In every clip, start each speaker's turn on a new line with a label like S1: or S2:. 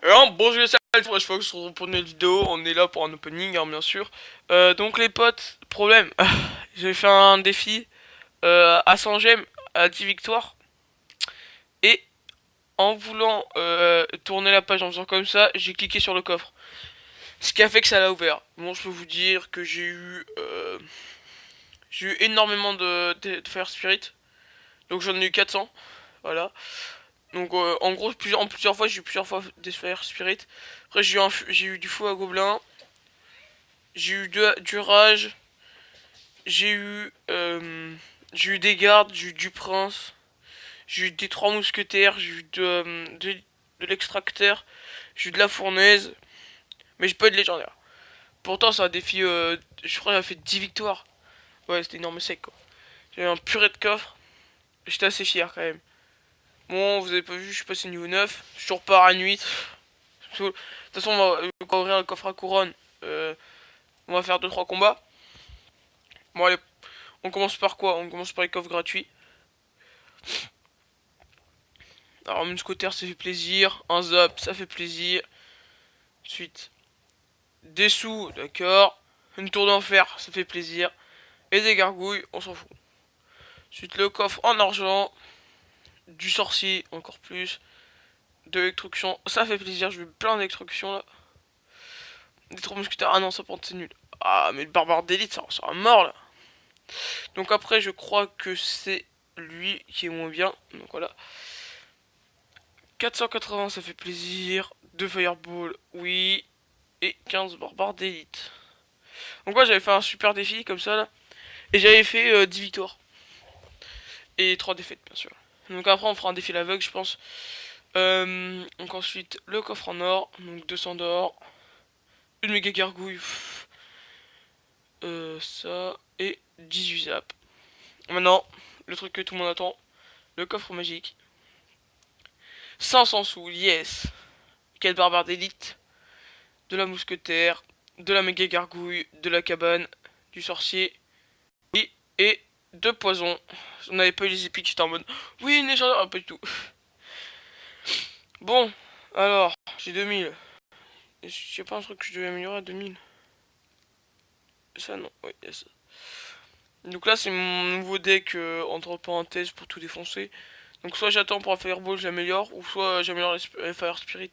S1: Alors, bonjour, c'est Alpha, je se retrouve pour une nouvelle vidéo, on est là pour un opening, hein, bien sûr. Donc les potes, problème, j'ai fait un défi à 100 gemmes, à 10 victoires, et en voulant tourner la page en faisant comme ça, j'ai cliqué sur le coffre. Ce qui a fait que ça l'a ouvert. Bon, je peux vous dire que j'ai eu énormément de Fire Spirit, donc j'en ai eu 400, voilà. Donc en gros, en plusieurs fois, j'ai eu plusieurs fois des Fire Spirit. Après, j'ai eu du fou à gobelin. J'ai eu du rage, j'ai eu, j'ai eu des gardes, j'ai eu du prince, j'ai eu des trois mousquetaires, j'ai eu de l'extracteur, j'ai eu de la fournaise, mais j'ai pas eu de légendaire. Pourtant, c'est un défi, je crois, qu'il a fait 10 victoires. Ouais, c'était énorme sec quoi. J'ai eu un purée de coffre, j'étais assez fier quand même. Bon, vous avez pas vu, je suis passé niveau 9, je suis toujours pas à nuit. De toute façon, on va ouvrir le coffre à couronne. Euh, on va faire deux trois combats. Bon, allez, on commence par quoi? On commence par les coffres gratuits. Alors, une scooter, ça fait plaisir. Un zap, ça fait plaisir. Ensuite, des sous, d'accord. Une tour d'enfer, ça fait plaisir. Et des gargouilles, on s'en fout. Ensuite, le coffre en argent. Du sorcier, encore plus. De l'électrocution, ça fait plaisir. Je veux plein d'électrocution là. Des trois mousquetaires, ah non, ça prend, c'est nul. Ah, mais le barbare d'élite, ça sera mort là. Donc après, je crois que c'est lui qui est moins bien. Donc voilà. 480, ça fait plaisir. Deux fireball, oui. Et 15 barbares d'élite. Donc moi j'avais fait un super défi comme ça là. Et j'avais fait 10 victoires. Et 3 défaites bien sûr. Donc après on fera un défi à l'aveugle je pense. Donc ensuite le coffre en or. Donc 200 d'or. Une méga gargouille. Ça. Et 18 zap. Maintenant, le truc que tout le monde attend. Le coffre magique. 500 sous, yes. 4 barbares d'élite. De la mousquetaire. De la méga gargouille. De la cabane. Du sorcier. Et de poison. On n'avait pas eu les épiques, j'étais en mode oui, une légendaire, ah, pas du tout. Bon, alors, j'ai 2000. J'ai pas un truc que je devais améliorer à 2000. Ça, non, oui, yes. Donc là, c'est mon nouveau deck entre parenthèses pour tout défoncer. Donc soit j'attends pour un Fireball, j'améliore, ou soit j'améliore les Fire Spirit.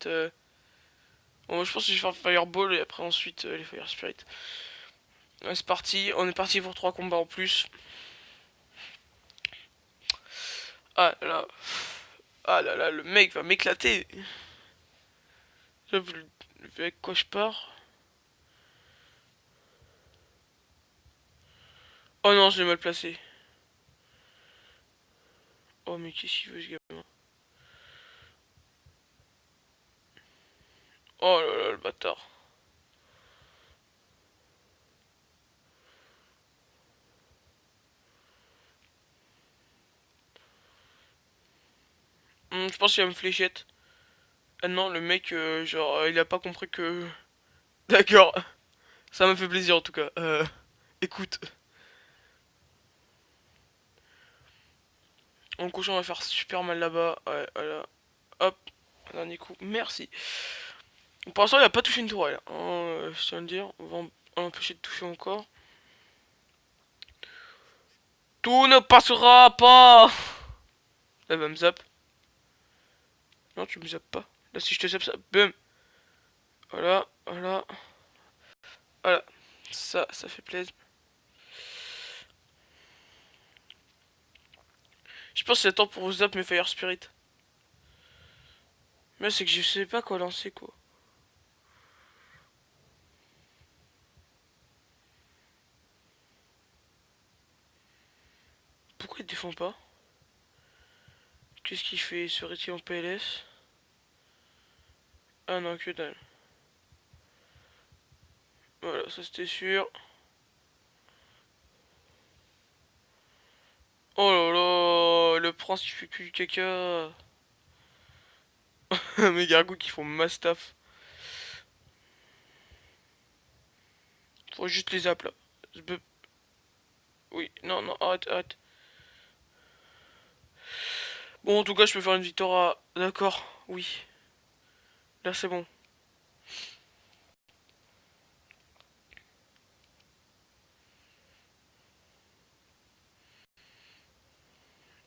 S1: Bon, je pense que je vais faire Fireball et après ensuite les Fire Spirit. Ouais, c'est parti, on est parti pour 3 combats en plus. Ah là là, ah là là, le mec va m'éclater. Là, vous avec quoi je pars? Oh non, je l'ai mal placé. Oh mais qu'est-ce qu'il veut ce gamin? Oh là là, le bâtard. Je pense qu'il va me fléchette. Ah non, le mec, genre, il a pas compris que... D'accord, ça m'a fait plaisir en tout cas. Écoute, mon cochon va faire super mal là-bas. Ouais, voilà. Hop, dernier coup, merci. Pour l'instant, il a pas touché une tourelle, hein, je tiens à le dire. On va empêcher de toucher encore. Tout ne passera pas. Elle va me zap. Non, tu me zappes pas. Là, si je te zappe ça, boum. Voilà, voilà, voilà. Ça fait plaisir. Je pense que c'est temps pour vous zap mes Fire Spirit. Mais c'est que je sais pas quoi lancer quoi. Pourquoi il défend pas? Qu'est-ce qu'il fait? Serait-il en PLS? Ah non, que dalle. Voilà, ça c'était sûr. Oh là là, le prince qui fait que du caca. Mes gargouilles qui font mastaff. Faut juste les apps là. Oui, non, non, arrête, arrête. Bon, en tout cas, je peux faire une victoire à... D'accord, oui. Là, c'est bon.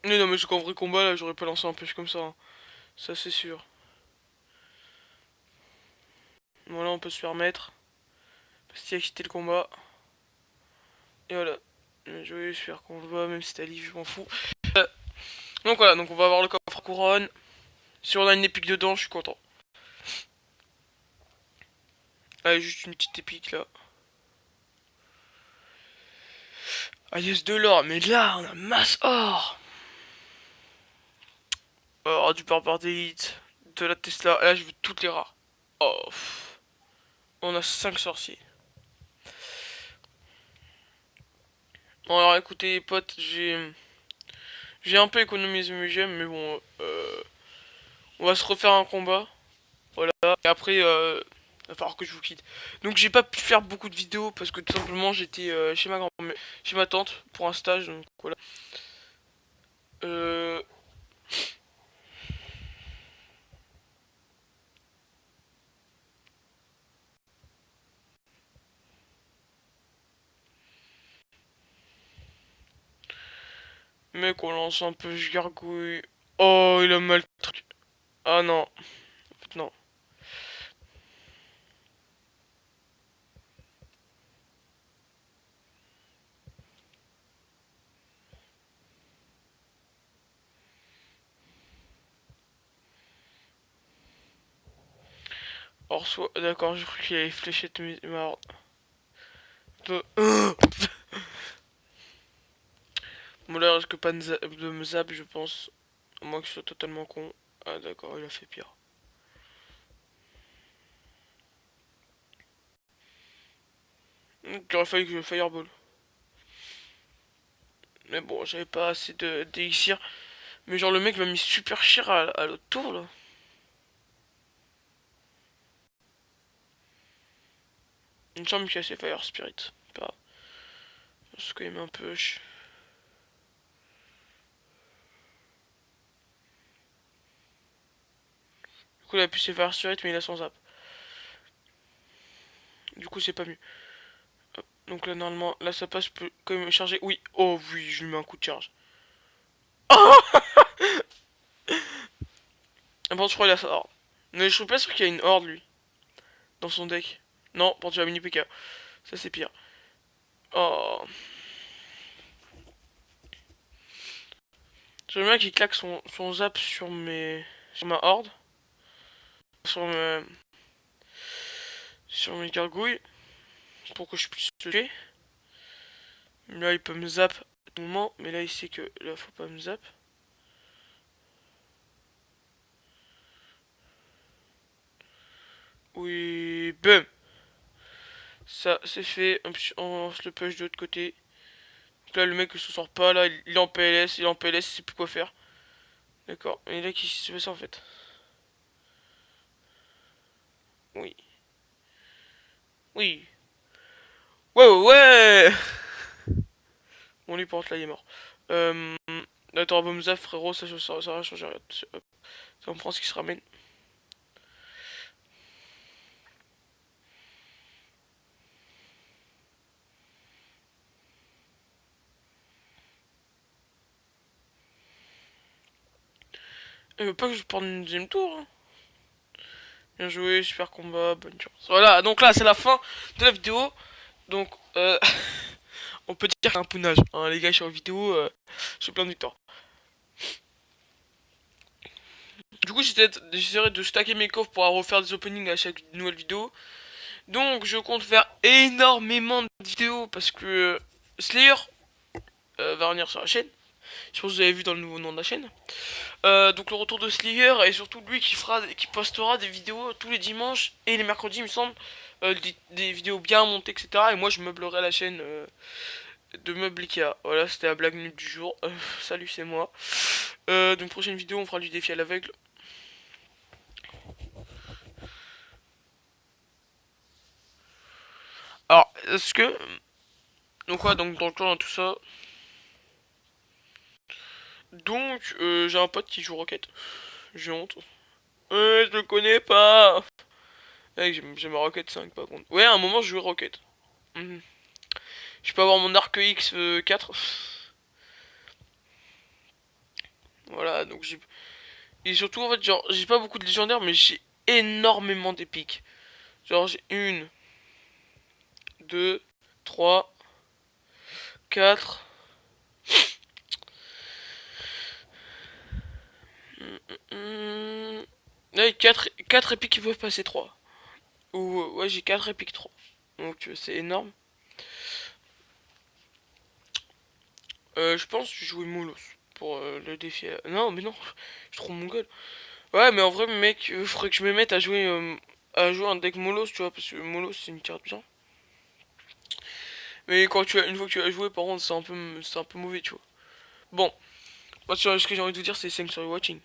S1: Mais non, mais c'est qu'en vrai combat, là, j'aurais pas lancé un pêche comme ça, hein. Ça, c'est sûr. Voilà, on peut se permettre. Parce qu'il a quitté le combat. Et voilà. Je vais faire combat, même si t'as livre, je m'en fous. Euh, donc voilà, donc on va avoir le coffre couronne. Si on a une épique dedans, je suis content. Allez, juste une petite épique là. Ah yes, de l'or, mais là on a masse or. Oh, du pare d'élite, de la Tesla. Et là je veux toutes les rares. Oh, pff. On a 5 sorciers. Bon alors écoutez potes, j'ai un peu économisé mes gemmes, mais bon, on va se refaire un combat. Voilà. Et après, il va falloir que je vous quitte. Donc j'ai pas pu faire beaucoup de vidéos parce que tout simplement j'étais chez ma grand-mère, chez ma tante pour un stage. Donc voilà. Euh, Mec, on lance un peu, je gargouille. Oh, il a mal le truc. Ah non, en fait, non. Or, soit. D'accord, j'ai cru qu'il allait fléchette ma horde. Bon, là, il risque pas de me zap, je pense. À moins que je sois totalement con. Ah, d'accord, il a fait pire. Il aurait fallu que je fireball. Mais bon, j'avais pas assez d'élixir. Mais genre, le mec m'a mis super cher à l'autre tour là. Il me semble qu'il a ses Fire Spirit. Pas. C'est quand même un peu. Du coup, il a plus ses Fire Spirit, mais il a son zap. Du coup, c'est pas mieux. Hop. Donc là, normalement, là, ça passe, peut quand même charger. Oui, oh oui, je lui mets un coup de charge. Oh bon, je crois qu'il a sa horde. Mais je suis pas sûr qu'il y a une horde, lui, dans son deck. Non, pour tuer la mini PK. Ça, c'est pire. Oh. J'aimerais bien qu'il claque son zap sur ma horde. Sur, me, sur mes gargouilles. Pour que je puisse le tuer. Là, il peut me zap à tout moment. Mais là, il sait que là, faut pas me zap. Oui, bum. Ça, c'est fait. On se le push de l'autre côté. Donc là, le mec, il se sort pas. Là, il est en PLS. Il est en PLS, il sait plus quoi faire. D'accord. Et là, qu'est-ce qui se passe en fait? Oui. Oui. Ouais, ouais, ouais. Bon, lui, par contre, là, il est mort. Euh... Attends, Bomza, frérot, ça va changer rien. Hop. Ça, on prend ce qui se ramène. Il veut pas que je prenne une deuxième tour, hein. Bien joué, super combat, bonne chance. Voilà, donc là, c'est la fin de la vidéo. Donc, on peut dire un pounage. Hein, les gars, je suis en vidéo, je suis plein de victoires. Du coup, j'essaierai de stacker mes coffres pour refaire des openings à chaque nouvelle vidéo. Donc, je compte faire énormément de vidéos parce que Slayer va revenir sur la chaîne. Je pense que vous avez vu dans le nouveau nom de la chaîne. Donc le retour de Slayer et surtout lui qui postera des vidéos tous les dimanches et les mercredis, il me semble, des vidéos bien montées, etc. Et moi, je meublerai la chaîne de meubles Ikea. Voilà, c'était la blague nulle du jour. Salut, c'est moi. Donc prochaine vidéo, on fera du défi à l'aveugle. Alors, est-ce que... Donc quoi, donc dans le clan, tout ça. Donc, j'ai un pote qui joue Rocket. J'ai honte. Je le connais pas. Ouais, j'aime Rocket 5 par contre. Ouais, à un moment je jouais Rocket. Mhm. Je peux avoir mon arc X 4. Voilà, donc j'ai. Et surtout, en fait, genre, j'ai pas beaucoup de légendaires, mais j'ai énormément d'épiques. Genre, j'ai une, deux, trois, quatre. Ouais, quatre épiques qui peuvent passer 3. Ou, ouais, j'ai 4 épiques 3. Donc, c'est énorme. Je pense que je jouais Molos pour le défi. Non, mais non, je suis trop mongol. Ouais, mais en vrai, mec, faudrait que je me mette à jouer un deck Molos, tu vois, parce que Molos c'est une carte bien. Mais une fois que tu as joué, par contre, c'est un peu mauvais, tu vois. Bon, moi, ce que j'ai envie de vous dire, c'est thanks for watching.